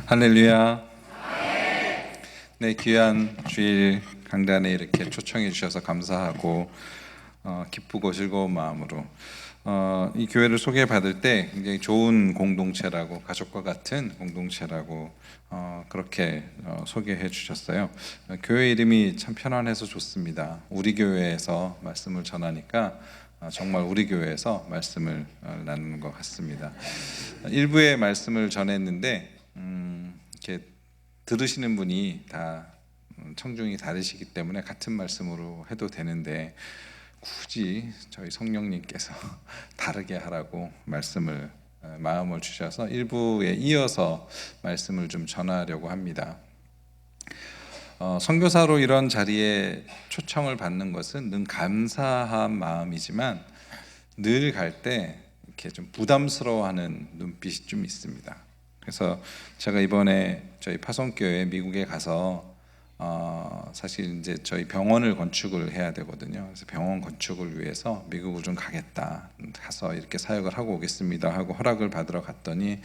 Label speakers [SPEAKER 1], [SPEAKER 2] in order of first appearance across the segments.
[SPEAKER 1] 할렐루야. 네, 귀한 주일 강단에 이렇게 초청해 주셔서 감사하고 기쁘고 즐거운 마음으로 이 교회를 소개받을 때 굉장히 좋은 공동체라고, 가족과 같은 공동체라고 그렇게 소개해 주셨어요. 교회 이름이 참 편안해서 좋습니다. 우리 교회에서 말씀을 전하니까 정말 우리 교회에서 말씀을 나누는 것 같습니다. 일부의 말씀을 전했는데 이렇게 들으시는 분이 다 청중이 다르시기 때문에 같은 말씀으로 해도 되는데 굳이 저희 성령님께서 다르게 하라고 마음을 주셔서 일부에 이어서 말씀을 좀 전하려고 합니다. 선교사로 이런 자리에 초청을 받는 것은 늘 감사한 마음이지만 늘 갈 때 이렇게 좀 부담스러워하는 눈빛이 좀 있습니다. 그래서 제가 이번에 저희 파송교회 미국에 가서 사실 이제 저희 병원을 건축을 해야 되거든요. 그래서 병원 건축을 위해서 미국을 좀 가서 이렇게 사역을 하고 오겠습니다 하고 허락을 받으러 갔더니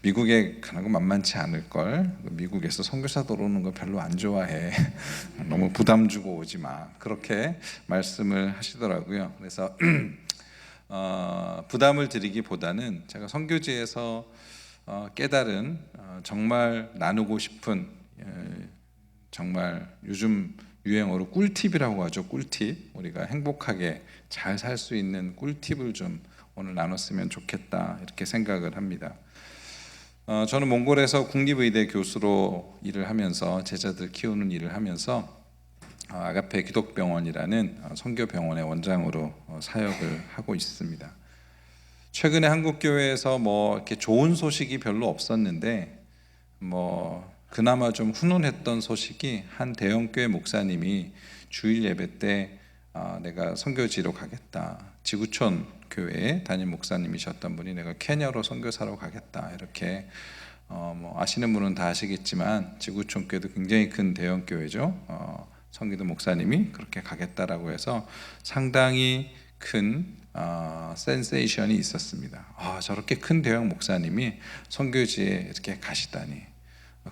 [SPEAKER 1] 미국에 가는 거 만만치 않을 걸, 미국에서 선교사들 오는 거 별로 안 좋아해. 너무 부담 주고 오지 마, 그렇게 말씀을 하시더라고요. 그래서 부담을 드리기보다는 제가 선교지에서 깨달은 정말 나누고 싶은, 정말 요즘 유행어로 꿀팁이라고 하죠. 꿀팁, 우리가 행복하게 잘 살 수 있는 꿀팁을 좀 오늘 나눴으면 좋겠다, 이렇게 생각을 합니다. 저는 몽골에서 국립의대 교수로 일을 하면서 제자들 키우는 일을 하면서 아가페 기독병원이라는 선교병원의 원장으로 사역을 하고 있습니다. 최근에 한국 교회에서 이렇게 좋은 소식이 별로 없었는데 그나마 좀 훈훈했던 소식이, 한 대형교회 목사님이 주일 예배 때 내가 선교지로 가겠다, 지구촌 교회에 담임 목사님이셨던 분이 내가 케냐로 선교사로 가겠다, 이렇게 아시는 분은 다 아시겠지만 지구촌 교회도 굉장히 큰 대형교회죠. 성기도 목사님이 그렇게 가겠다라고 해서 상당히 큰 센세이션이 있었습니다. 저렇게 큰 대형 목사님이 선교지에 이렇게 가시다니.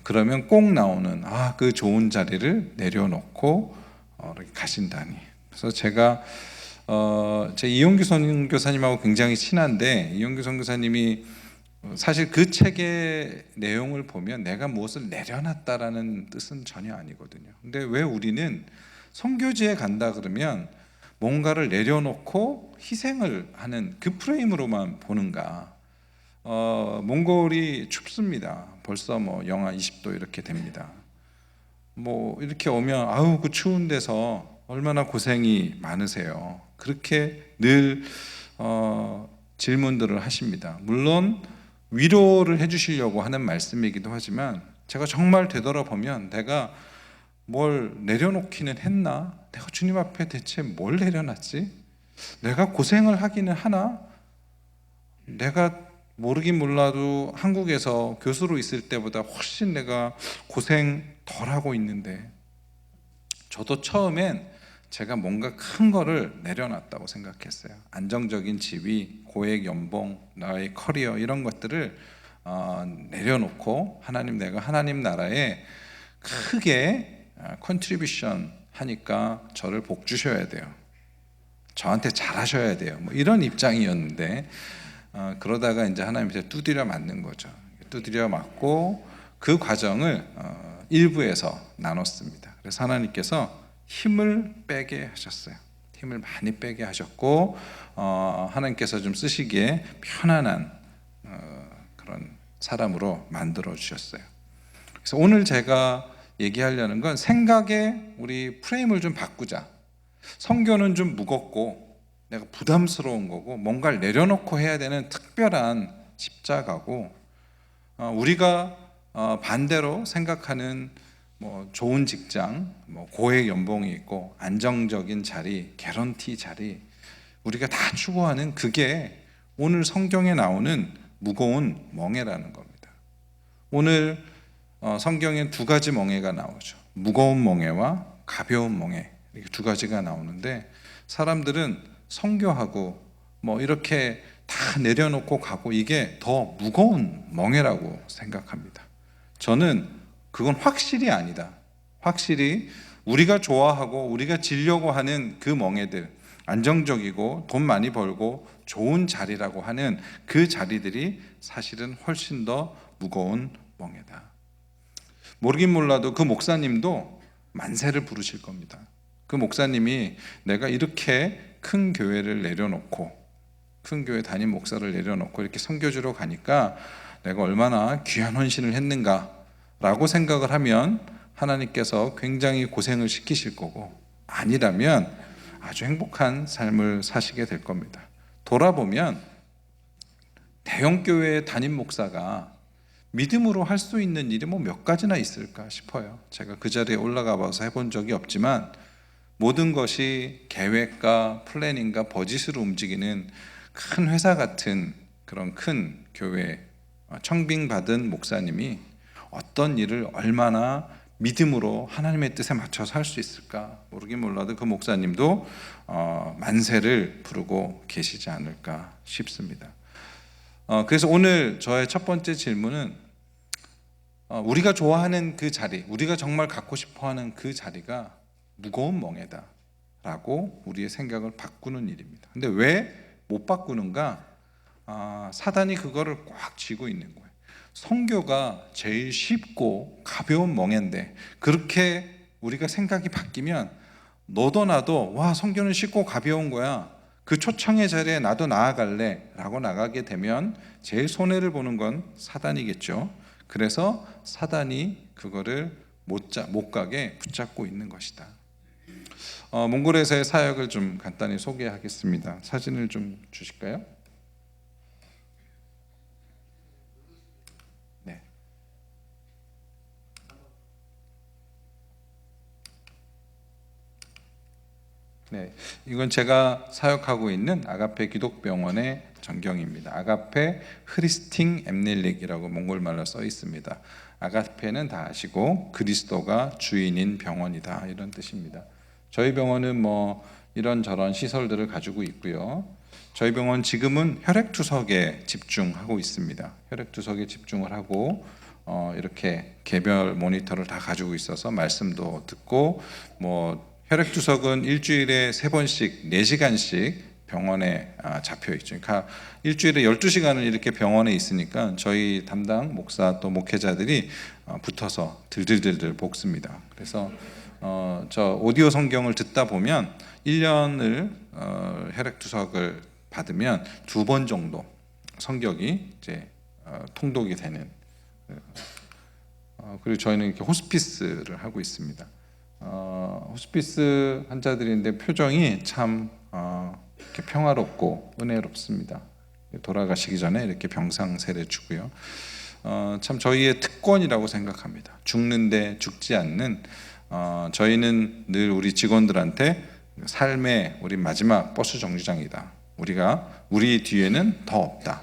[SPEAKER 1] 그러면 꼭 나오는 그 좋은 자리를 내려놓고 이렇게 가신다니. 그래서 제가 제 이용규 선교사님하고 굉장히 친한데, 이용규 선교사님이 사실 그 책의 내용을 보면 내가 무엇을 내려놨다라는 뜻은 전혀 아니거든요. 근데 왜 우리는 선교지에 간다 그러면 뭔가를 내려놓고 희생을 하는 그 프레임으로만 보는가? 몽골이 춥습니다. 벌써 영하 20도 이렇게 됩니다. 이렇게 오면 그 추운 데서 얼마나 고생이 많으세요. 그렇게 늘 질문들을 하십니다. 물론 위로를 해주시려고 하는 말씀이기도 하지만, 제가 정말 되돌아보면 내가 뭘 내려놓기는 했나? 내가 주님 앞에 대체 뭘 내려놨지? 내가 고생을 하기는 하나? 내가 모르긴 몰라도 한국에서 교수로 있을 때보다 훨씬 내가 고생 덜 하고 있는데, 저도 처음엔 제가 뭔가 큰 거를 내려놨다고 생각했어요. 안정적인 지위, 고액 연봉, 나의 커리어, 이런 것들을 내려놓고 내가 하나님 나라에 크게 컨트리뷰션 하니까 저를 복 주셔야 돼요. 저한테 잘하셔야 돼요. 이런 입장이었는데, 그러다가 이제 하나님께서 두드려 맞는 거죠. 두드려 맞고 그 과정을 일부에서 나눴습니다. 그래서 하나님께서 힘을 빼게 하셨어요. 힘을 많이 빼게 하셨고, 하나님께서 좀 쓰시기에 편안한 그런 사람으로 만들어 주셨어요. 그래서 오늘 제가 얘기하려는 건, 생각에 우리 프레임을 좀 바꾸자. 선교는 좀 무겁고 내가 부담스러운 거고 뭔가를 내려놓고 해야 되는 특별한 십자가고, 우리가 반대로 생각하는 좋은 직장, 고액 연봉이 있고 안정적인 자리, 개런티 자리, 우리가 다 추구하는 그게 오늘 성경에 나오는 무거운 멍에라는 겁니다. 오늘 성경엔 두 가지 멍에가 나오죠. 무거운 멍에와 가벼운 멍에, 이렇게 두 가지가 나오는데, 사람들은 선교하고 이렇게 다 내려놓고 가고 이게 더 무거운 멍에라고 생각합니다. 저는 그건 확실히 아니다. 확실히 우리가 좋아하고 우리가 지려고 하는 그 멍에들, 안정적이고 돈 많이 벌고 좋은 자리라고 하는 그 자리들이 사실은 훨씬 더 무거운 멍에다. 모르긴 몰라도 그 목사님도 만세를 부르실 겁니다. 그 목사님이 내가 이렇게 큰 교회를 내려놓고, 큰 교회 담임 목사를 내려놓고 이렇게 선교주로 가니까 내가 얼마나 귀한 헌신을 했는가 라고 생각을 하면 하나님께서 굉장히 고생을 시키실 거고, 아니라면 아주 행복한 삶을 사시게 될 겁니다. 돌아보면 대형 교회의 담임 목사가 믿음으로 할 수 있는 일이 뭐 몇 가지나 있을까 싶어요. 제가 그 자리에 올라가 봐서 해본 적이 없지만 모든 것이 계획과 플래닝과 버짓으로 움직이는 큰 회사 같은 그런 큰 교회, 청빙받은 목사님이 어떤 일을 얼마나 믿음으로 하나님의 뜻에 맞춰서 할 수 있을까 모르긴 몰라도 그 목사님도 만세를 부르고 계시지 않을까 싶습니다. 그래서 오늘 저의 첫 번째 질문은 우리가 좋아하는 그 자리, 우리가 정말 갖고 싶어하는 그 자리가 무거운 멍에다 라고 우리의 생각을 바꾸는 일입니다. 근데 왜 못 바꾸는가? 사단이 그거를 꽉 쥐고 있는 거예요. 선교가 제일 쉽고 가벼운 멍에인데 그렇게 우리가 생각이 바뀌면 너도 나도 와, 선교는 쉽고 가벼운 거야, 그 초청의 자리에 나도 나아갈래 라고 나가게 되면 제일 손해를 보는 건 사단이겠죠. 그래서 사단이 그거를 못 가게 붙잡고 있는 것이다. 몽골에서의 사역을 좀 간단히 소개하겠습니다. 사진을 좀 주실까요? 네. 네, 이건 제가 사역하고 있는 아가페 기독병원의 전경입니다. 아가페 흐리스팅 엠닐릭이라고 몽골말로 써 있습니다. 아가페는 다 아시고 그리스도가 주인인 병원이다, 이런 뜻입니다. 저희 병원은 뭐 이런저런 시설들을 가지고 있고요. 저희 병원 지금은 혈액투석에 집중하고 있습니다. 혈액투석에 집중을 하고 이렇게 개별 모니터를 다 가지고 있어서 말씀도 듣고, 뭐 혈액투석은 일주일에 3번씩 4시간씩 병원에 잡혀 있죠. 그러니까 일주일에 12시간을 이렇게 병원에 있으니까 저희 담당 목사 또 목회자들이 붙어서 들들들들 볶습니다. 그래서 저 오디오 성경을 듣다 보면 1년을 혈액투석을 받으면 2번 정도 성경이 이제 통독이 되는, 그리고 저희는 이렇게 호스피스를 하고 있습니다. 호스피스 환자들인데 표정이 참 이렇게 평화롭고 은혜롭습니다. 돌아가시기 전에 이렇게 병상세례 주고요. 참 저희의 특권이라고 생각합니다. 죽는데 죽지 않는, 저희는 늘 우리 직원들한테 삶의 우리 마지막 버스 정류장이다. 우리 뒤에는 더 없다.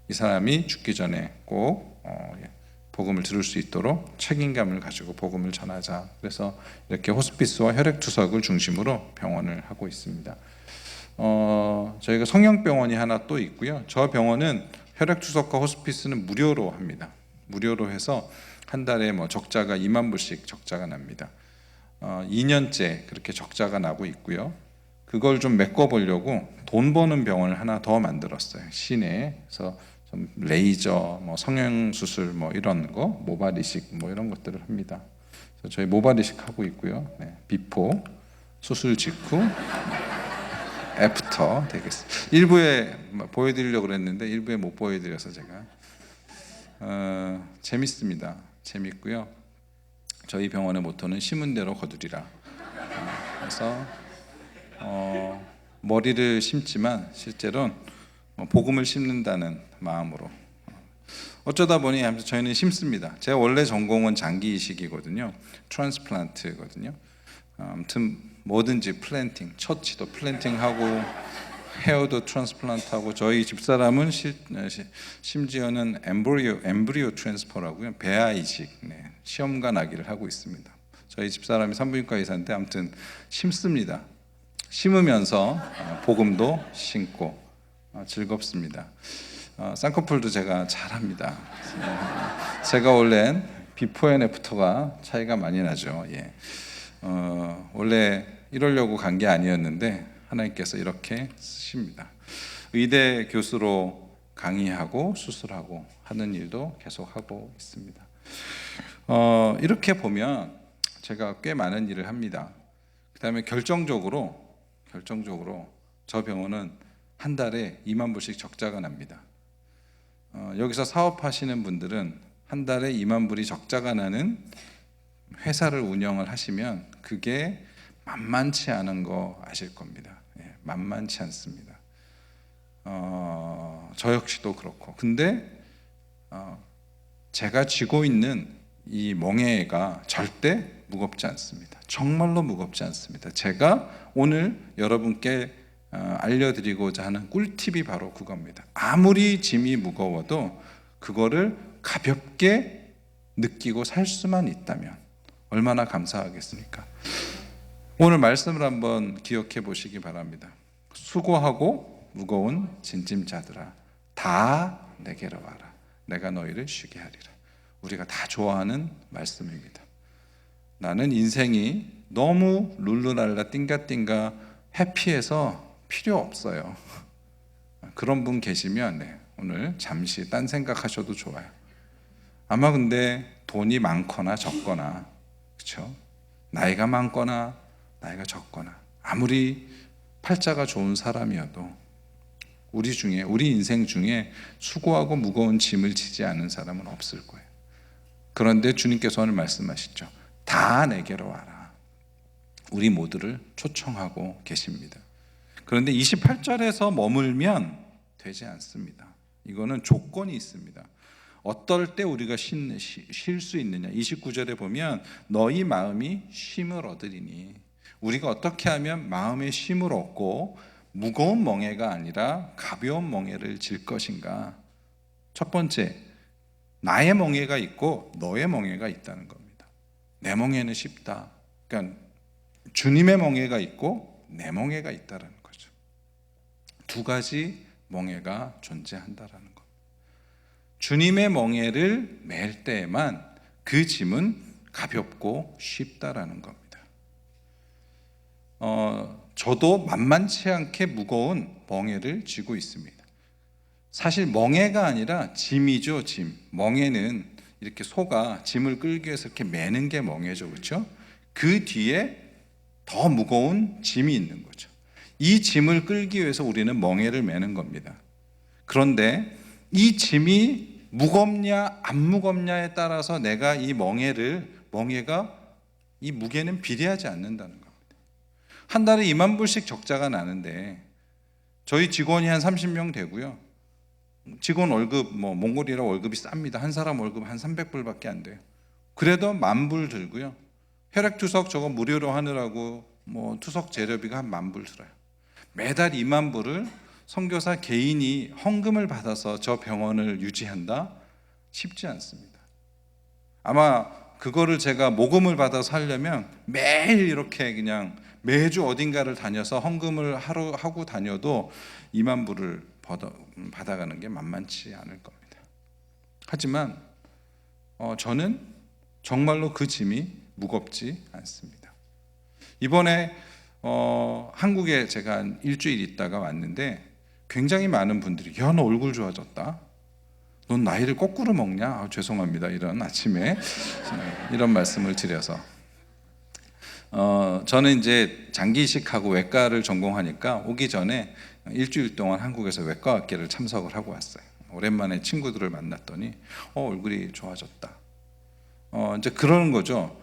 [SPEAKER 1] 이 사람이 죽기 전에 꼭 복음을 들을 수 있도록 책임감을 가지고 복음을 전하자. 그래서 이렇게 호스피스와 혈액투석을 중심으로 병원을 하고 있습니다. 저희가 성형병원이 하나 또 있고요. 저 병원은 혈액투석과 호스피스는 무료로 합니다. 무료로 해서 한 달에 뭐 적자가 2만 불씩 적자가 납니다. 2년째 그렇게 적자가 나고 있고요. 그걸 좀 메꿔보려고 돈 버는 병원을 하나 더 만들었어요. 시내에. 그래서 좀 레이저, 뭐 성형수술, 뭐 이런 거, 모발 이식, 뭐 이런 것들을 합니다. 그래서 저희 모발 이식 하고 있고요. 네, 비포, 수술 직후, 애프터 되겠습니다. 일부에 보여드리려고 그랬는데 일부에 못 보여드려서 제가 재밌습니다. 재밌고요. 저희 병원의 모토는 심은 대로 거두리라. 그래서 머리를 심지만 실제로는 복음을 심는다는 마음으로 어쩌다 보니 저희는 심습니다. 제 원래 전공은 장기 이식이거든요. 트랜스플란트거든요. 아무튼 뭐든지 플랜팅, 처치도 플랜팅하고 헤어도 트랜스플란트하고, 저희 집사람은 심지어는 엠브리오 트랜스퍼라고요. 배아 이식, 네, 시험관 아기를 하고 있습니다. 저희 집사람이 산부인과 의사인데 아무튼 심습니다. 심으면서 복음도 심고 즐겁습니다. 쌍꺼풀도 제가 잘합니다. 제가 원래 비포 앤 애프터가 차이가 많이 나죠. 예. 원래 이러려고 간 게 아니었는데 하나님께서 이렇게 쓰십니다. 의대 교수로 강의하고 수술하고 하는 일도 계속하고 있습니다. 이렇게 보면 제가 꽤 많은 일을 합니다. 그 다음에 결정적으로 저 병원은 한 달에 2만 불씩 적자가 납니다. 여기서 사업하시는 분들은 한 달에 2만 불이 적자가 나는 회사를 운영을 하시면 그게 만만치 않은 거 아실 겁니다. 예, 만만치 않습니다. 저 역시도 그렇고. 근데 제가 쥐고 있는 이 멍에가 절대 무겁지 않습니다. 정말로 무겁지 않습니다. 제가 오늘 여러분께 알려드리고자 하는 꿀팁이 바로 그겁니다. 아무리 짐이 무거워도 그거를 가볍게 느끼고 살 수만 있다면 얼마나 감사하겠습니까? 오늘 말씀을 한번 기억해 보시기 바랍니다. 수고하고 무거운 짐짐자들아 다 내게로 와라. 내가 너희를 쉬게 하리라. 우리가 다 좋아하는 말씀입니다. 나는 인생이 너무 룰루랄라 띵가띵가 해피해서 필요 없어요. 그런 분 계시면 오늘 잠시 딴 생각하셔도 좋아요. 아마 근데 돈이 많거나 적거나, 그렇죠? 나이가 많거나 나이가 적거나 아무리 팔자가 좋은 사람이어도 우리 인생 중에 수고하고 무거운 짐을 지지 않은 사람은 없을 거예요. 그런데 주님께서 오늘 말씀하시죠. 다 내게로 와라. 우리 모두를 초청하고 계십니다. 그런데 28절에서 머물면 되지 않습니다. 이거는 조건이 있습니다. 어떨 때 우리가 쉴 수 있느냐. 29절에 보면 너희 마음이 쉼을 얻으리니, 우리가 어떻게 하면 마음의 쉼을 얻고 무거운 멍에가 아니라 가벼운 멍에를 질 것인가. 첫 번째, 나의 멍에가 있고 너의 멍에가 있다는 겁니다. 내 멍에는 쉽다. 그러니까 주님의 멍에가 있고 내 멍에가 있다는 거죠. 두 가지 멍에가 존재한다라는 겁니다. 주님의 멍에를 맬 때에만 그 짐은 가볍고 쉽다라는 겁니다. 저도 만만치 않게 무거운 멍에를 쥐고 있습니다. 사실 멍에가 아니라 짐이죠, 짐. 멍에는 이렇게 소가 짐을 끌기 위해서 이렇게 매는 게 멍에죠, 그렇죠? 그 뒤에 더 무거운 짐이 있는 거죠. 이 짐을 끌기 위해서 우리는 멍에를 매는 겁니다. 그런데 이 짐이 무겁냐 안 무겁냐에 따라서 내가 이 멍에가 이 무게는 비례하지 않는다는 겁니다. 한 달에 2만 불씩 적자가 나는데 저희 직원이 한 30명 되고요. 직원 월급 몽골이라 월급이 쌉니다. 한 사람 월급 한 300불밖에 안 돼요. 그래도 10,000불 들고요. 혈액투석 저거 무료로 하느라고 투석 재료비가 한 10,000불 들어요. 매달 2만 불을 선교사 개인이 헌금을 받아서 저 병원을 유지한다? 쉽지 않습니다. 아마 그거를 제가 모금을 받아서 하려면 매일 이렇게 그냥 매주 어딘가를 다녀서 헌금을 하고 다녀도 2만 불을 받아가는 게 만만치 않을 겁니다. 하지만 저는 정말로 그 짐이 무겁지 않습니다. 이번에 한국에 제가 한 일주일 있다가 왔는데 굉장히 많은 분들이 야, 너 얼굴 좋아졌다. 넌 나이를 거꾸로 먹냐? 죄송합니다. 이런 아침에 이런 말씀을 드려서 저는 이제 장기 이식하고 외과를 전공하니까 오기 전에 일주일 동안 한국에서 외과학회를 참석을 하고 왔어요. 오랜만에 친구들을 만났더니 얼굴이 좋아졌다. 이제 그러는 거죠.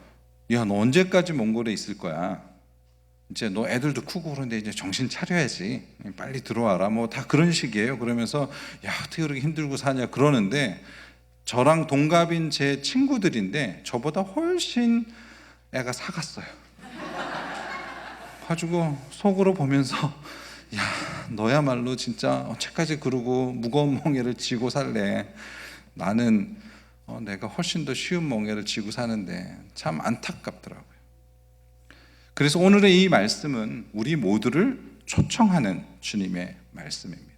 [SPEAKER 1] 야, 너 언제까지 몽골에 있을 거야? 이제 너 애들도 크고 그런데 이제 정신 차려야지. 빨리 들어와라. 다 그런 식이에요. 그러면서 야, 어떻게 그렇게 힘들고 사냐 그러는데 저랑 동갑인 제 친구들인데 저보다 훨씬 애가 사갔어요. 가지고 속으로 보면서 야, 너야말로 진짜 어째까지 그러고 무거운 멍에를 쥐고 살래. 나는 내가 훨씬 더 쉬운 멍에를 쥐고 사는데 참 안타깝더라고요. 그래서 오늘의 이 말씀은 우리 모두를 초청하는 주님의 말씀입니다.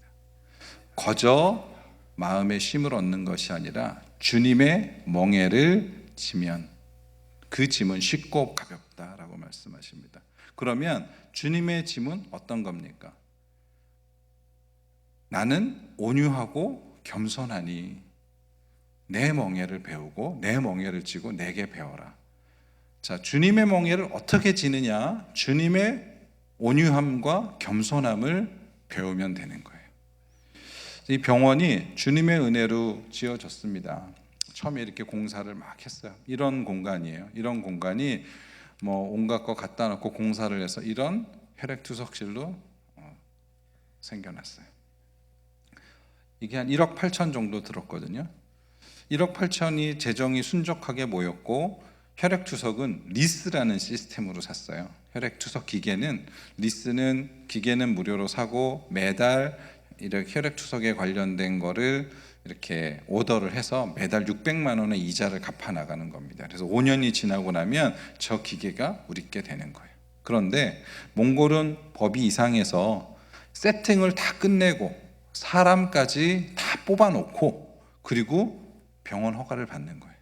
[SPEAKER 1] 거저 마음의 쉼을 얻는 것이 아니라 주님의 멍에를 지면 그 짐은 쉽고 가볍다라고 말씀하십니다. 그러면 주님의 짐은 어떤 겁니까? 나는 온유하고 겸손하니 내 멍에를 배우고 내 멍에를 지고 내게 배워라. 자, 주님의 멍에를 어떻게 지느냐? 주님의 온유함과 겸손함을 배우면 되는 거예요. 이 병원이 주님의 은혜로 지어졌습니다. 처음에 이렇게 공사를 막 했어요. 이런 공간이에요. 이런 공간이 뭐 온갖 거 갖다 놓고 공사를 해서 이런 혈액투석실로 생겨났어요. 이게 한 1억 8천 정도 들었거든요. 1억 8천이 재정이 순적하게 모였고 혈액투석은 리스라는 시스템으로 샀어요. 혈액투석 기계는 리스는 기계는 무료로 사고 매달 이렇게 혈액투석에 관련된 거를 이렇게 오더를 해서 매달 600만 원의 이자를 갚아 나가는 겁니다. 그래서 5년이 지나고 나면 저 기계가 우리께 되는 거예요. 그런데 몽골은 법이 이상해서 세팅을 다 끝내고 사람까지 다 뽑아놓고 그리고 병원 허가를 받는 거예요.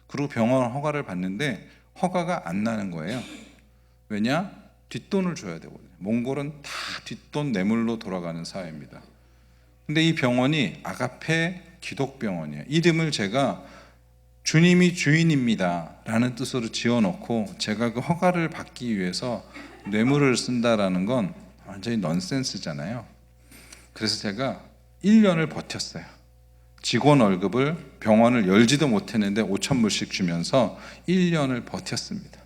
[SPEAKER 1] 그리고 병원 허가를 받는데 허가가 안 나는 거예요. 왜냐? 뒷돈을 줘야 되거든요. 몽골은 다 뒷돈 뇌물로 돌아가는 사회입니다. 근데 이 병원이 아가페 기독병원이에요. 이름을 제가 주님이 주인입니다 라는 뜻으로 지어놓고 제가 그 허가를 받기 위해서 뇌물을 쓴다라는 건 완전히 넌센스잖아요. 그래서 제가 1년을 버텼어요. 직원 월급을 병원을 열지도 못했는데 5,000불씩 주면서 1년을 버텼습니다.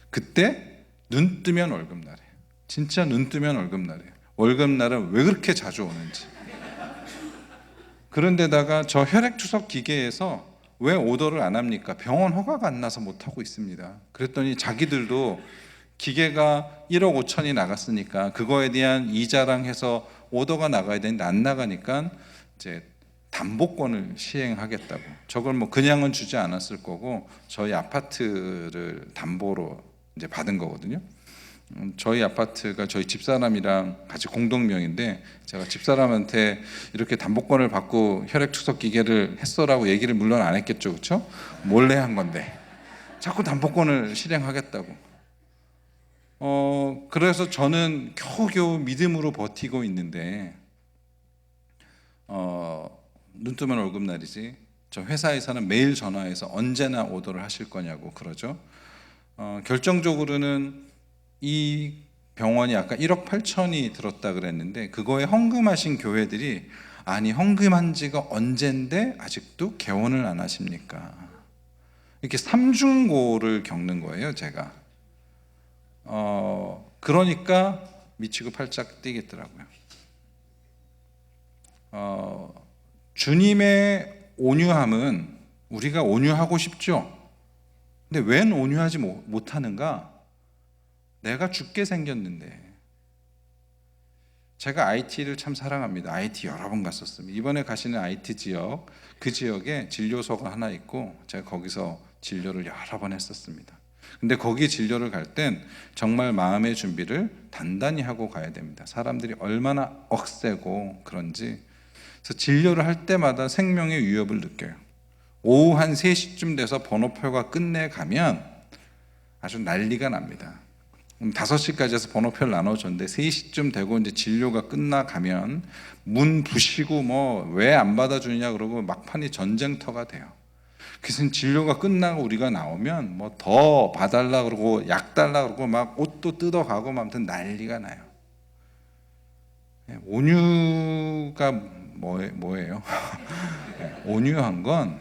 [SPEAKER 1] 그때 눈 뜨면 월급날이에요. 진짜 눈 뜨면 월급날이에요. 월급날은 왜 그렇게 자주 오는지. 그런데다가 저 혈액투석 기계에서 왜 오더를 안 합니까? 병원 허가가 안 나서 못하고 있습니다. 그랬더니 자기들도 기계가 1억 5천이 나갔으니까 그거에 대한 이자랑 해서 오더가 나가야 되는데 안 나가니까 이제 담보권을 시행하겠다고. 저걸 뭐 그냥은 주지 않았을 거고 저희 아파트를 담보로 이제 받은 거거든요. 저희 아파트가 저희 집사람이랑 같이 공동명인데 제가 집사람한테 이렇게 담보권을 받고 혈액투석 기계를 했어라고 얘기를 물론 안 했겠죠, 그렇죠? 몰래 한 건데 자꾸 담보권을 실행하겠다고. 그래서 저는 겨우겨우 믿음으로 버티고 있는데 눈 뜨면 월급날이지. 저 회사에서는 매일 전화해서 언제나 오더를 하실 거냐고 그러죠. 결정적으로는 이 병원이 아까 1억 8천이 들었다 그랬는데 그거에 헌금하신 교회들이 아니 헌금한 지가 언젠데 아직도 개원을 안 하십니까? 이렇게 삼중고를 겪는 거예요, 제가. 그러니까 미치고 팔짝 뛰겠더라고요. 주님의 온유함은 우리가 온유하고 싶죠. 근데 웬 온유하지 못하는가? 내가 죽게 생겼는데. 제가 IT를 참 사랑합니다. IT 여러 번 갔었습니다. 이번에 가시는 IT 지역, 그 지역에 진료소가 하나 있고 제가 거기서 진료를 여러 번 했었습니다. 근데 거기 진료를 갈 땐 정말 마음의 준비를 단단히 하고 가야 됩니다. 사람들이 얼마나 억세고 그런지. 그래서 진료를 할 때마다 생명의 위협을 느껴요. 오후 한 3시쯤 돼서 번호표가 끝내 가면 아주 난리가 납니다. 5시까지 해서 번호표를 나눠줬는데 3시쯤 되고 이제 진료가 끝나가면 문 부시고 뭐 왜 안 받아주냐 그러고 막판이 전쟁터가 돼요. 그래서 진료가 끝나고 우리가 나오면 뭐 더 봐달라 그러고 약 달라 그러고 막 옷도 뜯어가고 막 아무튼 난리가 나요. 온유가 뭐예요? 온유한 건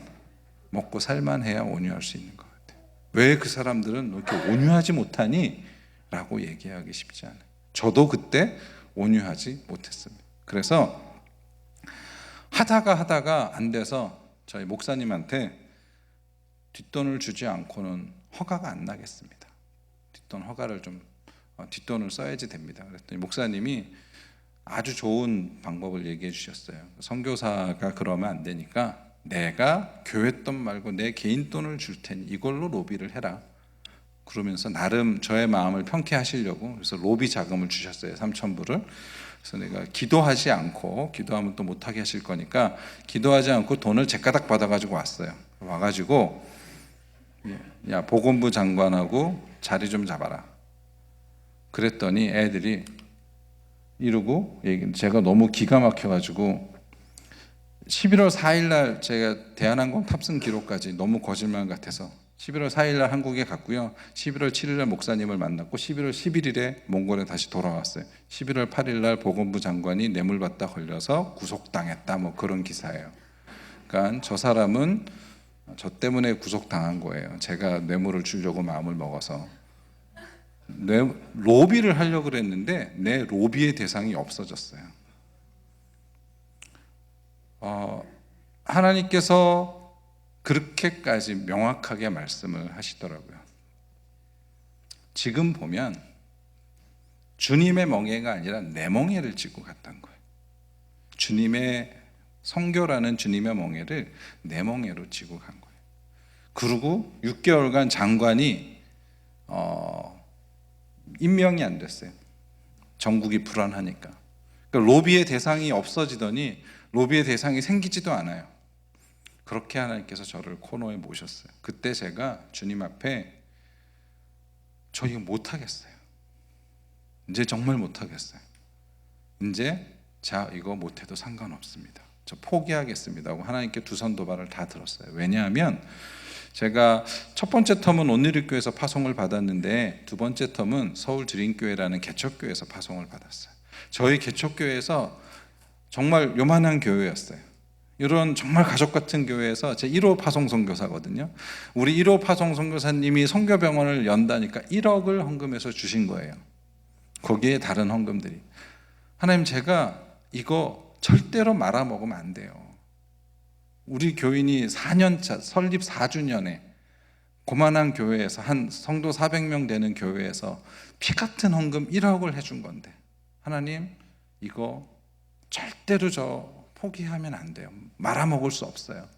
[SPEAKER 1] 먹고 살만 해야 온유할 수 있는 것 같아요. 왜 그 사람들은 이렇게 온유하지 못하니? 라고 얘기하기 쉽지 않아요. 저도 그때 온유하지 못했습니다. 그래서 하다가 안 돼서 저희 목사님한테 뒷돈을 주지 않고는 허가가 안 나겠습니다. 뒷돈 허가를 좀 뒷돈을 써야지 됩니다. 그랬더니 목사님이 아주 좋은 방법을 얘기해 주셨어요. 선교사가 그러면 안 되니까 내가 교회 돈 말고 내 개인 돈을 줄 테니 이걸로 로비를 해라. 그러면서 나름 저의 마음을 평쾌하시려고 그래서 로비 자금을 주셨어요. 3,000불을. 그래서 내가 기도하지 않고, 기도하면 또 못하게 하실 거니까 기도하지 않고 돈을 제가닥 받아가지고 왔어요. 와가지고 야, 보건부 장관하고 자리 좀 잡아라. 그랬더니 애들이 이러고, 제가 너무 기가 막혀가지고 11월 4일 날 제가 대한항공 탑승 기록까지 너무 거짓말 같아서 11월 4일 날 한국에 갔고요. 11월 7일 날 목사님을 만났고 11월 11일에 몽골에 다시 돌아왔어요. 11월 8일 날 보건부 장관이 뇌물받다 걸려서 구속당했다, 뭐 그런 기사예요. 그러니까 저 사람은 저 때문에 구속당한 거예요. 제가 뇌물을 주려고 마음을 먹어서. 로비를 하려고 그랬는데 내 로비의 대상이 없어졌어요. 하나님께서 그렇게까지 명확하게 말씀을 하시더라고요. 지금 보면 주님의 멍에가 아니라 내 멍에를 쥐고 갔던 거예요. 주님의 성교라는 주님의 멍에를 내 멍에로 쥐고 간 거예요. 그리고 6개월간 장관이 임명이 안 됐어요. 전국이 불안하니까. 그러니까 로비의 대상이 없어지더니 로비의 대상이 생기지도 않아요. 그렇게 하나님께서 저를 코너에 모셨어요. 그때 제가 주님 앞에 저 이거 못하겠어요. 이제 정말 못하겠어요. 이제 자, 이거 못해도 상관없습니다. 저 포기하겠습니다 하고 하나님께 두 선 도발을 다 들었어요. 왜냐하면 제가 첫 번째 텀은 온누리교회에서 파송을 받았는데 두 번째 텀은 서울 드림교회라는 개척교회에서 파송을 받았어요. 저희 개척교회에서 정말 요만한 교회였어요. 이런 정말 가족 같은 교회에서 제 1호 파송 선교사거든요. 우리 1호 파송 선교사님이 선교병원을 연다니까 1억을 헌금해서 주신 거예요. 거기에 다른 헌금들이. 하나님, 제가 이거 절대로 말아먹으면 안 돼요. 우리 교인이 4년차 설립 4주년에 고만한 교회에서 한 성도 400명 되는 교회에서 피 같은 헌금 1억을 해준 건데 하나님, 이거 절대로 저 포기하면 안 돼요. 말아먹을 수 없어요.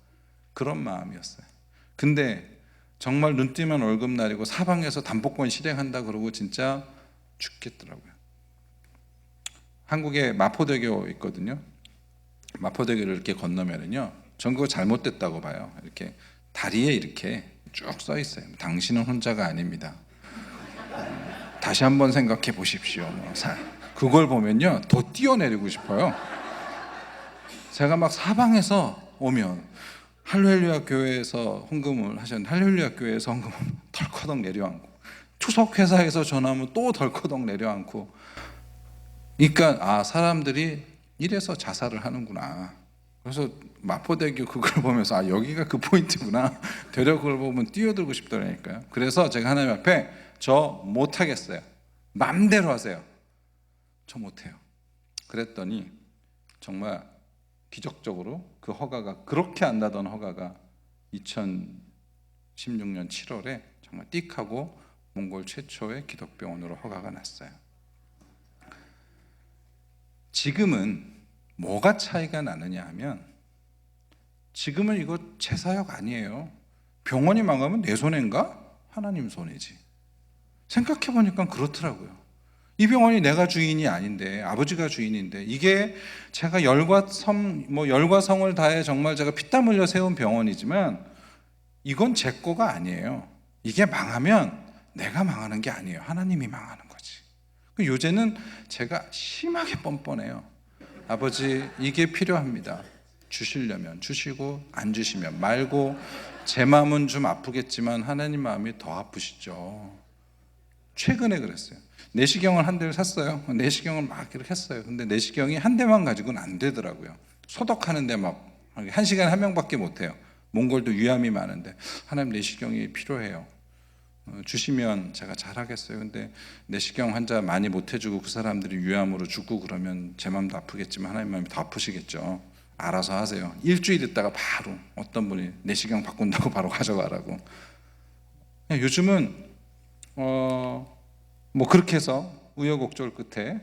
[SPEAKER 1] 그런 마음이었어요. 근데 정말 눈 뜨면 월급날이고 사방에서 담보권 실행한다 그러고 진짜 죽겠더라고요. 한국에 마포대교 있거든요. 마포대교를 이렇게 건너면은요, 전 그거 잘못됐다고 봐요. 이렇게 다리에 이렇게 쭉 써 있어요. 당신은 혼자가 아닙니다. 다시 한번 생각해 보십시오. 그걸 보면요, 더 뛰어내리고 싶어요. 제가 막 사방에서 오면 할렐루야 교회에서 헌금을 하셨는데 할렐루야 교회에서 헌금을 덜커덕 내려앉고, 추석 회사에서 전화하면 또 덜커덕 내려앉고. 그러니까 사람들이 이래서 자살을 하는구나. 그래서 마포대교 그걸 보면서 여기가 그 포인트구나. 되려 그걸 보면 뛰어들고 싶더라니까요. 그래서 제가 하나님 앞에 저 못하겠어요. 맘대로 하세요. 저 못해요. 그랬더니 정말 기적적으로 그 허가가, 그렇게 안 나던 허가가 2016년 7월에 정말 띡 하고 몽골 최초의 기독병원으로 허가가 났어요. 지금은 뭐가 차이가 나느냐 하면, 지금은 이거 제 사역 아니에요. 병원이 망하면 내 손해인가? 하나님 손해지. 생각해보니까 그렇더라고요. 이 병원이 내가 주인이 아닌데, 아버지가 주인인데, 이게 제가 열과 성을 다해 정말 제가 피땀 흘려 세운 병원이지만 이건 제 거가 아니에요. 이게 망하면 내가 망하는 게 아니에요. 하나님이 망하는 거지. 요새는 제가 심하게 뻔뻔해요. 아버지, 이게 필요합니다. 주시려면 주시고 안 주시면 말고. 제 마음은 좀 아프겠지만 하나님 마음이 더 아프시죠. 최근에 그랬어요. 내시경을 한 대를 샀어요. 내시경을 막 이렇게 했어요. 근데 내시경이 한 대만 가지고는 안 되더라고요. 소독하는데 막 1시간에 한 명밖에 못 해요. 몽골도 위암이 많은데 하나님, 내시경이 필요해요. 주시면 제가 잘하겠어요. 근데 내시경 환자 많이 못 해주고 그 사람들이 위암으로 죽고 그러면 제 마음도 아프겠지만 하나님 마음이 더 아프시겠죠. 알아서 하세요. 일주일 있다가 바로 어떤 분이 내시경 바꾼다고 바로 가져가라고. 요즘은 뭐 그렇게 해서 우여곡절 끝에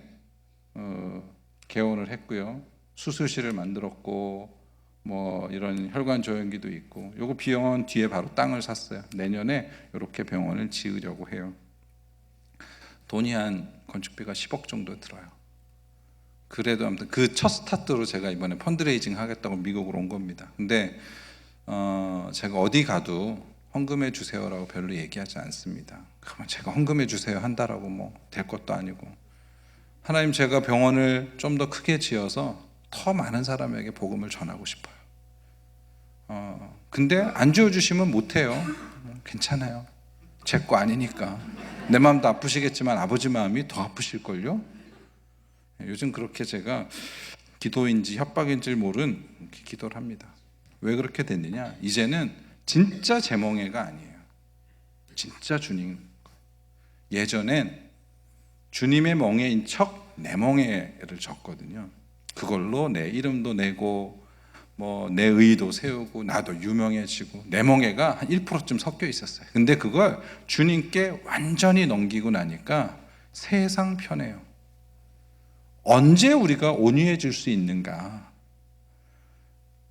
[SPEAKER 1] 개원을 했고요. 수술실을 만들었고, 뭐 이런 혈관 조연기도 있고, 요거 비용은 뒤에 바로 땅을 샀어요. 내년에 이렇게 병원을 지으려고 해요. 돈이 한 건축비가 10억 정도 들어요. 그래도 아무튼 그 첫 스타트로 제가 이번에 펀드레이징 하겠다고 미국으로 온 겁니다. 근데 제가 어디 가도 헌금해 주세요라고 별로 얘기하지 않습니다. 그러면 제가 헌금해 주세요 한다라고 뭐 될 것도 아니고, 하나님, 제가 병원을 좀 더 크게 지어서 더 많은 사람에게 복음을 전하고 싶어요. 근데 안 지어주시면 못해요. 괜찮아요. 제 거 아니니까. 내 마음도 아프시겠지만 아버지 마음이 더 아프실걸요. 요즘 그렇게 제가 기도인지 협박인지 모른 기도를 합니다. 왜 그렇게 됐느냐, 이제는 진짜 제 멍에가 아니에요. 진짜 주님. 예전엔 주님의 멍에인 척 내 멍에를 졌거든요. 그걸로 내 이름도 내고 뭐 내 의도 세우고 나도 유명해지고 내 멍에가 한 1%쯤 섞여 있었어요. 근데 그걸 주님께 완전히 넘기고 나니까 세상 편해요. 언제 우리가 온유해질 수 있는가?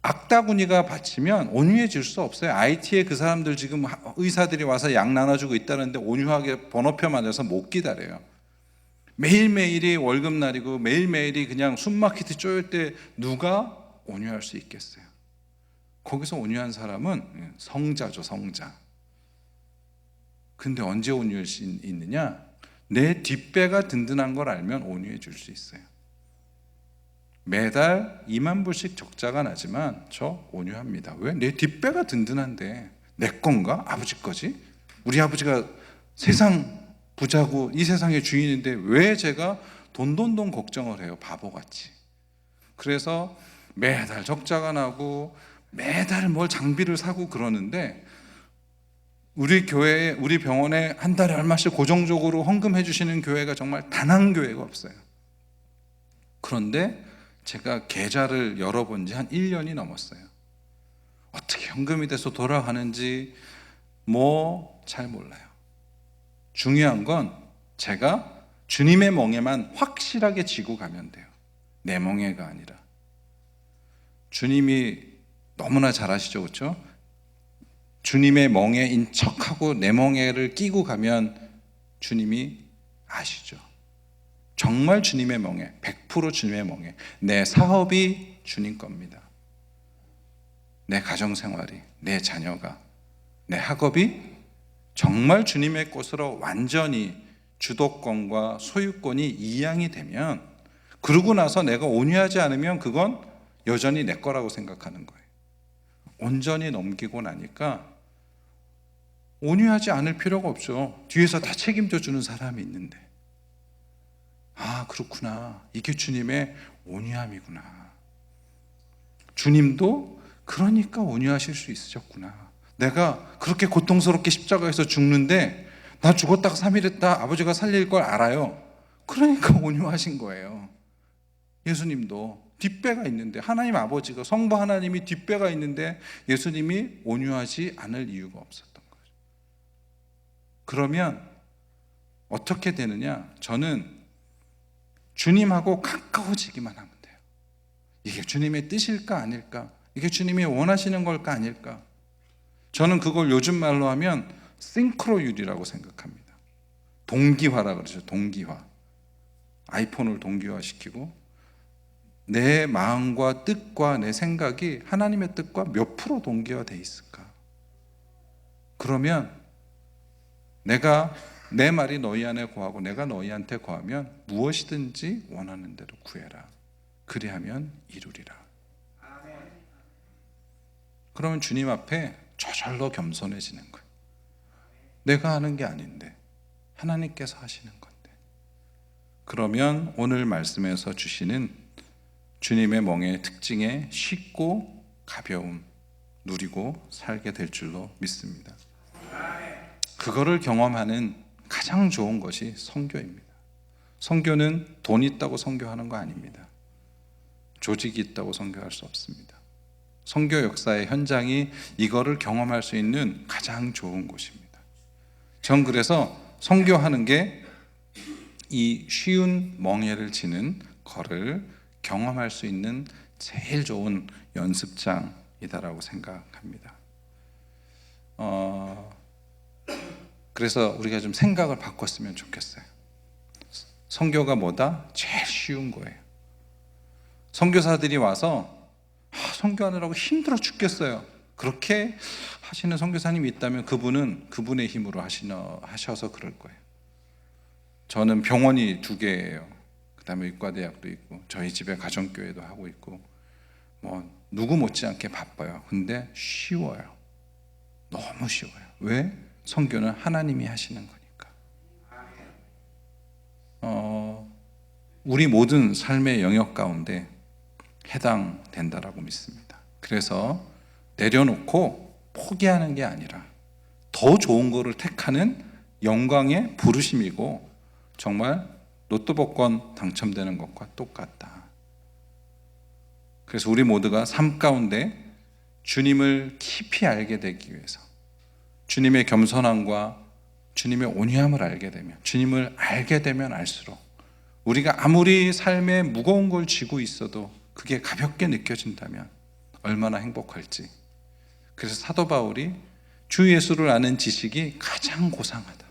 [SPEAKER 1] 악다구니가 받치면 온유해질 수 없어요. IT에 그 사람들 지금 의사들이 와서 약 나눠주고 있다는데 온유하게 번호표 만들어서 못 기다려요. 매일매일이 월급날이고 매일매일이 그냥 숨막히듯 쪼일 때 누가 온유할 수 있겠어요? 거기서 온유한 사람은 성자죠, 성자. 근데 언제 온유할 수 있느냐? 내 뒷배가 든든한 걸 알면 온유해질 수 있어요. 매달 2만 불씩 적자가 나지만 저 온유합니다. 왜? 내 뒷배가 든든한데. 내 건가? 아버지 거지? 우리 아버지가 세상 부자고 이 세상의 주인인데 왜 제가 돈 걱정을 해요? 바보같이. 그래서 매달 적자가 나고 매달 뭘 장비를 사고 그러는데, 우리 교회에, 우리 병원에 한 달에 얼마씩 고정적으로 헌금해 주시는 교회가 정말 단 한 교회가 없어요. 그런데 제가 계좌를 열어본 지 한 1년이 넘었어요. 어떻게 현금이 돼서 돌아가는지 뭐 잘 몰라요. 중요한 건 제가 주님의 멍에만 확실하게 지고 가면 돼요. 내 멍에가 아니라. 주님이 너무나 잘 아시죠, 그렇죠? 주님의 멍에인 척하고 내 멍에를 끼고 가면 주님이 아시죠. 정말 주님의 멍에, 100% 주님의 멍에. 내 사업이 주님 겁니다. 내 가정생활이, 내 자녀가, 내 학업이 정말 주님의 것으로 완전히 주도권과 소유권이 이양이 되면, 그러고 나서 내가 온유하지 않으면 그건 여전히 내 거라고 생각하는 거예요. 온전히 넘기고 나니까 온유하지 않을 필요가 없죠. 뒤에서 다 책임져 주는 사람이 있는데. 아, 그렇구나. 이게 주님의 온유함이구나. 주님도 그러니까 온유하실 수 있으셨구나. 내가 그렇게 고통스럽게 십자가에서 죽는데 나 죽었다가 3일 있다 아버지가 살릴 걸 알아요. 그러니까 온유하신 거예요. 예수님도 뒷배가 있는데, 하나님 아버지가, 성부 하나님이 뒷배가 있는데 예수님이 온유하지 않을 이유가 없었던 거죠. 그러면 어떻게 되느냐? 저는 주님하고 가까워지기만 하면 돼요. 이게 주님의 뜻일까 아닐까? 이게 주님이 원하시는 걸까 아닐까? 저는 그걸 요즘 말로 하면 싱크로율이라고 생각합니다. 동기화라 그러죠. 동기화. 아이폰을 동기화시키고 내 마음과 뜻과 내 생각이 하나님의 뜻과 몇 프로 동기화되어 있을까? 그러면 내가 내 말이 너희 안에 거하고 내가 너희한테 거하면 무엇이든지 원하는 대로 구해라. 그리하면 이루리라. 그러면 주님 앞에 저절로 겸손해지는 거예요. 내가 하는 게 아닌데 하나님께서 하시는 건데. 그러면 오늘 말씀에서 주시는 주님의 멍의 특징에 쉽고 가벼움 누리고 살게 될 줄로 믿습니다. 그거를 경험하는 가장 좋은 것이 선교입니다. 선교는 돈 있다고 선교하는 거 아닙니다. 조직이 있다고 선교할 수 없습니다. 선교 역사의 현장이 이거를 경험할 수 있는 가장 좋은 곳입니다. 전 그래서 선교하는 게 이 쉬운 멍에를 지는 거를 경험할 수 있는 제일 좋은 연습장이다라고 생각합니다. 그래서 우리가 좀 생각을 바꿨으면 좋겠어요. 선교가 뭐다? 제일 쉬운 거예요. 선교사들이 와서 선교하느라고 힘들어 죽겠어요. 그렇게 하시는 선교사님이 있다면 그분은 그분의 힘으로 하셔서 그럴 거예요. 저는 병원이 2개예요. 그 다음에 의과대학도 있고 저희 집에 가정교회도 하고 있고 뭐 누구 못지않게 바빠요. 근데 쉬워요. 너무 쉬워요. 왜? 선교는 하나님이 하시는 거니까. 우리 모든 삶의 영역 가운데 해당된다라고 믿습니다. 그래서 내려놓고 포기하는 게 아니라 더 좋은 거를 택하는 영광의 부르심이고, 정말 로또 복권 당첨되는 것과 똑같다. 그래서 우리 모두가 삶 가운데 주님을 깊이 알게 되기 위해서, 주님의 겸손함과 주님의 온유함을 알게 되면, 주님을 알게 되면 알수록 우리가 아무리 삶에 무거운 걸 쥐고 있어도 그게 가볍게 느껴진다면 얼마나 행복할지. 그래서 사도 바울이 주 예수를 아는 지식이 가장 고상하다,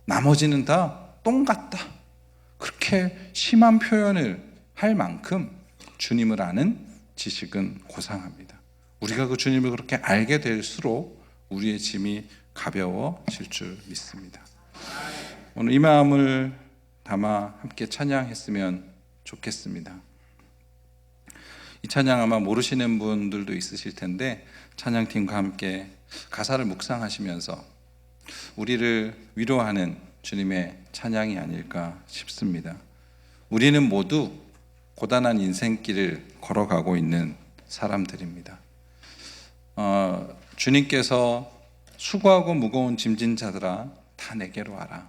[SPEAKER 1] 나머지는 다 똥 같다, 그렇게 심한 표현을 할 만큼 주님을 아는 지식은 고상합니다. 우리가 그 주님을 그렇게 알게 될수록 우리의 짐이 가벼워질 줄 믿습니다. 오늘 이 마음을 담아 함께 찬양했으면 좋겠습니다. 이 찬양 아마 모르시는 분들도 있으실 텐데, 찬양팀과 함께 가사를 묵상하시면서 우리를 위로하는 주님의 찬양이 아닐까 싶습니다. 우리는 모두 고단한 인생길을 걸어가고 있는 사람들입니다. 주님께서 수고하고 무거운 짐진 자들아 다 내게로 와라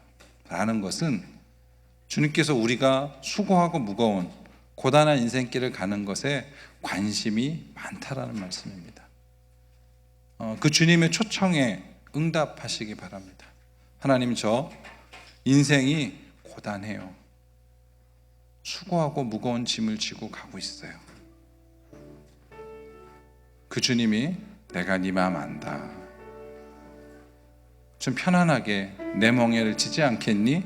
[SPEAKER 1] 라는 것은, 주님께서 우리가 수고하고 무거운 고단한 인생길을 가는 것에 관심이 많다라는 말씀입니다. 그 주님의 초청에 응답하시기 바랍니다. 하나님, 저 인생이 고단해요. 수고하고 무거운 짐을 지고 가고 있어요. 그 주님이 내가 네 마음 안다, 좀 편안하게 내 멍에를 지지 않겠니?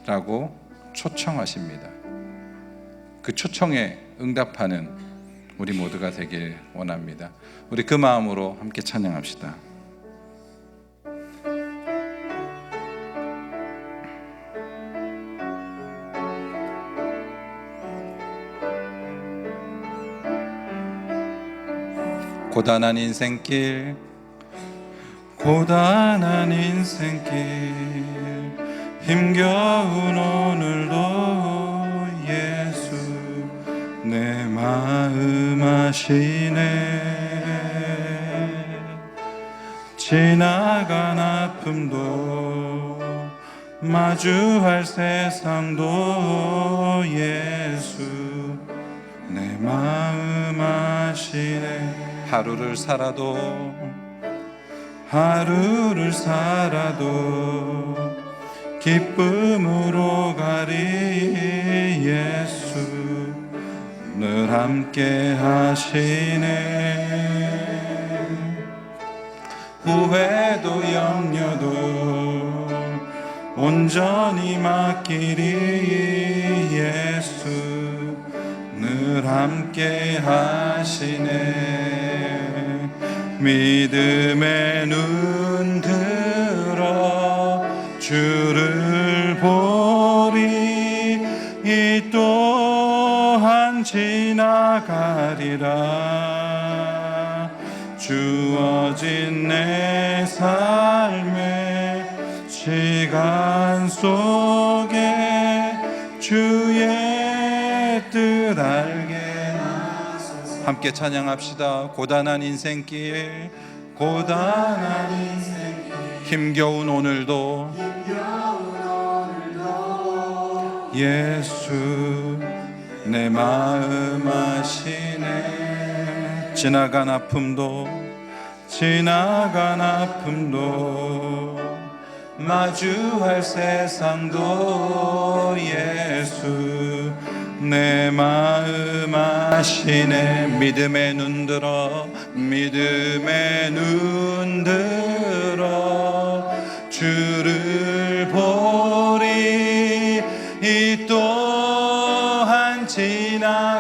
[SPEAKER 1] 라고 초청하십니다. 그 초청에 응답하는 우리 모두가 되길 원합니다. 우리 그 마음으로 함께 찬양합시다. 고단한 인생길, 고단한 인생길, 힘겨운 오늘도 예수 내 마음 아시네. 지나간 아픔도 마주할 세상도 예수 내 마음 아시네. 하루를 살아도 기쁨으로 가리 예수 늘 함께 하시네. 후회도 염려도 온전히 맡기리 예수 늘 함께 하시네. 믿음의 눈 들어 주를 보리. 이 또한 지나가리라. 주어진 내 삶의 시간 속에 주의 뜻 알게 하소서. 함께 찬양합시다. 고단한 인생길, 고단한 인생길, 힘겨운 오늘도 예수 내 마음 아시네. 지나간 아픔도 마주할 세상도 예수 내 마음 아시네. 믿음의 눈 들어 주를 보리. 이 또한 지나가리라.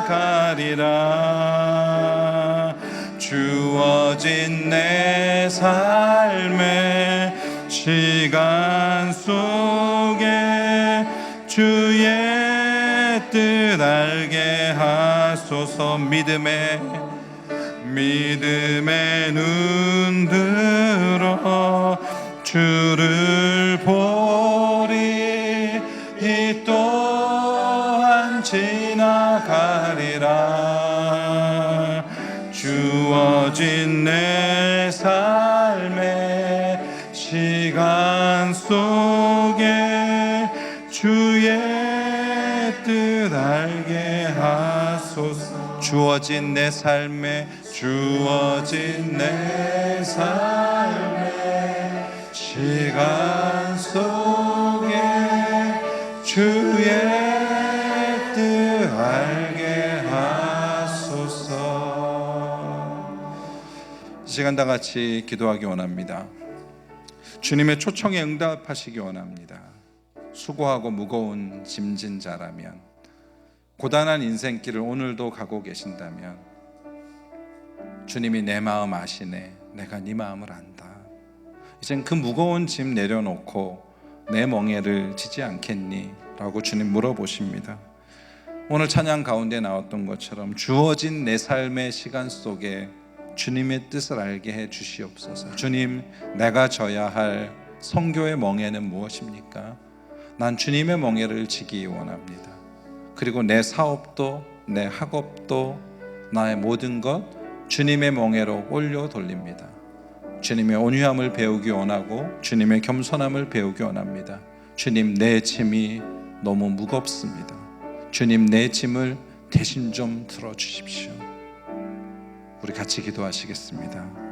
[SPEAKER 1] 주어진 내 삶 시간 속에 주의 뜻 알게 하소서. 믿음의 눈 들어 주를 보리. 이 또한 지나가리라. 주어진 내 삶의 시간 속에 주의 뜻 알게 하소서. 주어진 내 삶의 시간 속에 주의 뜻 알게 하소서. 이 시간 다 같이 기도하기 원합니다. 주님의 초청에 응답하시기 원합니다. 수고하고 무거운 짐진 자라면, 고단한 인생길을 오늘도 가고 계신다면 주님이 내 마음 아시네, 내가 네 마음을 안다. 이젠 그 무거운 짐 내려놓고 내 멍에를 지지 않겠니? 라고 주님 물어보십니다. 오늘 찬양 가운데 나왔던 것처럼 주어진 내 삶의 시간 속에 주님의 뜻을 알게 해 주시옵소서. 주님, 내가 져야 할 선교의 멍에는 무엇입니까? 난 주님의 멍에를 지기 원합니다. 그리고 내 사업도, 내 학업도, 나의 모든 것 주님의 멍에로 올려 돌립니다. 주님의 온유함을 배우기 원하고 주님의 겸손함을 배우기 원합니다. 주님, 내 짐이 너무 무겁습니다. 주님, 내 짐을 대신 좀 들어주십시오. 우리 같이 기도하시겠습니다.